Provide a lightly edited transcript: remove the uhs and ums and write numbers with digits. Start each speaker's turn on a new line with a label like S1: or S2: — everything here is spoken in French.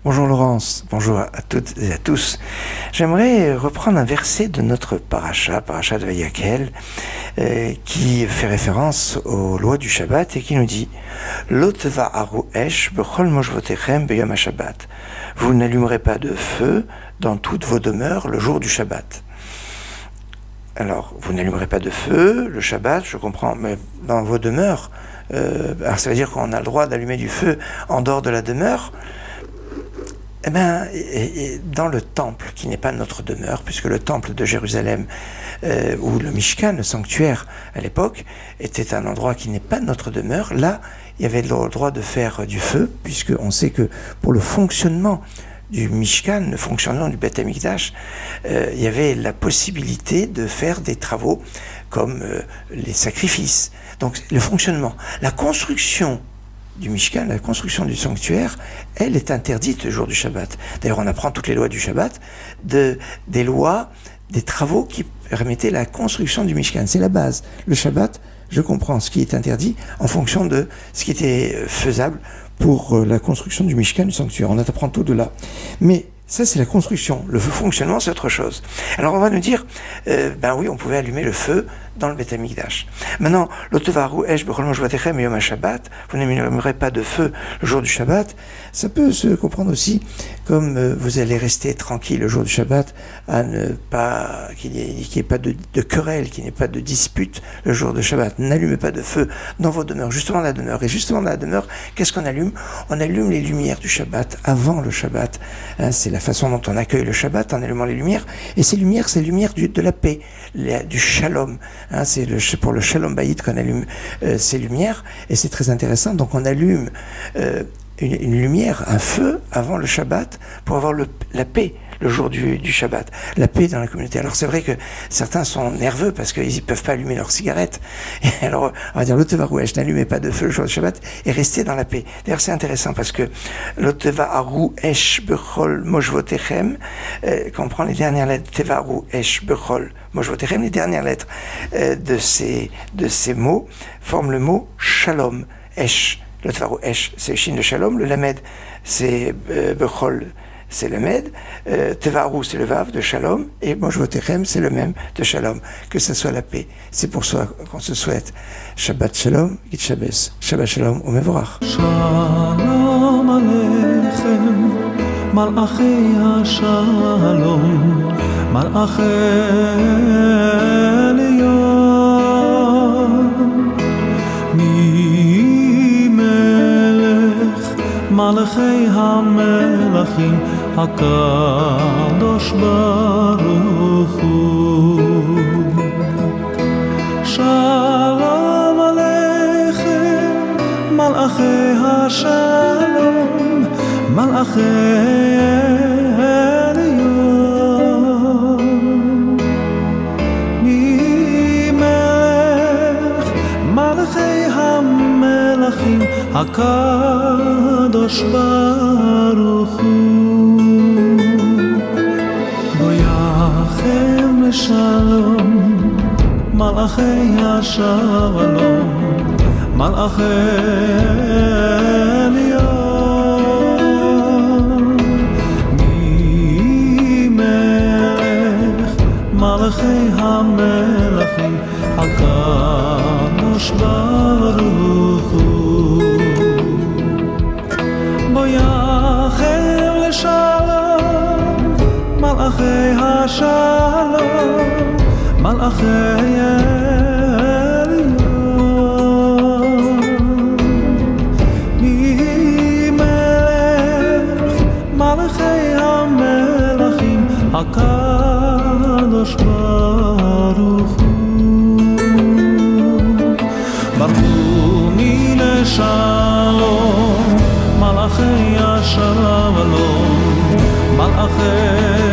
S1: Bonjour Laurence, bonjour à toutes et à tous. J'aimerais reprendre un verset de notre paracha de Vayakhel, qui fait référence aux lois du Shabbat et qui nous dit « Lo tevaharu esh bechol moshvotechem beyom ha-Shabbat » Vous n'allumerez pas de feu dans toutes vos demeures le jour du Shabbat. Alors, vous n'allumerez pas de feu le Shabbat, je comprends, mais dans vos demeures, alors ça veut dire qu'on a le droit d'allumer du feu en dehors de la demeure. Eh bien, dans le temple, qui n'est pas notre demeure, puisque le temple de Jérusalem, ou le Mishkan, le sanctuaire à l'époque, était un endroit qui n'est pas notre demeure, là, il y avait le droit de faire du feu, puisqu'on sait que pour le fonctionnement du Mishkan, le fonctionnement du Beth Amikdash, il y avait la possibilité de faire des travaux comme les sacrifices. Donc, le fonctionnement, la construction du Mishkan, la construction du sanctuaire, elle est interdite le jour du Shabbat. D'ailleurs, on apprend toutes les lois du Shabbat, des lois, des travaux qui permettaient la construction du Mishkan. C'est la base. Le Shabbat, je comprends ce qui est interdit en fonction de ce qui était faisable pour la construction du Mishkan, du sanctuaire. On apprend tout de là. Mais ça, c'est la construction. Le fonctionnement, c'est autre chose. Alors, on va nous dire, ben oui, on pouvait allumer le feu dans le Beth Amikdash. Maintenant, Lo tevaharu esh bechol moshvotechem beyom ha-Shabbat, vous n'allumerez pas de feu le jour du Shabbat. Ça peut se comprendre aussi comme vous allez rester tranquille le jour du Shabbat, à ne pas qu'il n'y ait pas de querelle, qu'il n'y ait pas de dispute le jour de Shabbat. N'allumez pas de feu dans vos demeures, justement la demeure. Et justement dans la demeure, qu'est-ce qu'on allume? On allume les lumières du Shabbat avant le Shabbat. Hein, c'est la façon dont on accueille le Shabbat en allumant les lumières. Et ces lumières, c'est les lumières de la paix, du shalom. Hein, c'est pour le Shalom Bayit qu'on allume ces lumières, et c'est très intéressant. Donc on allume une lumière, un feu avant le Shabbat pour avoir la paix le jour du Shabbat, la paix dans la communauté. Alors c'est vrai que certains sont nerveux parce qu'ils ne peuvent pas allumer leurs cigarettes. Et alors on va dire Lo tevaharu esh, n'allumez pas de feu le jour du Shabbat et restez dans la paix. D'ailleurs c'est intéressant parce que Lo tevaharu esh bechol moshvotechem, quand on prend les dernières lettres, tevaharu esh bechol moshvotechem, les dernières lettres de ces mots forment le mot shalom, esh. Lo tevaharu esh, c'est Shin de shalom, le lamed c'est bechol, c'est le med, tevaharu c'est le vav de shalom, et moshvotechem c'est le même de shalom, que ce soit la paix. C'est pour ça qu'on se souhaite Shabbat shalom, Git Shabbos, Shabbat shalom, umevorach.
S2: Shalom aleichem, malachei ha-shalom, malachei elyon, mi-melech, malachei ha-melachim, HaKadosh Baruch Hu. Shalom Aleichem, Malachei HaShalom, Malachei Elyon, Mi-melech, Malachei HaMelachim, HaKadosh Baruch Hu. Shalom, Malachei HaShalom, Malachei Elyon, Mi-melech, Malachei HaMelachim, HaKadosh Baruch Hu. Boyachem l'shalom, Malachei HaShalom, Malachei Elyon, Mi-melech, Malachei HaMelachim, HaKadosh Baruch Hu. Baruch mi l'shalom, Malachei HaShalom, Malachei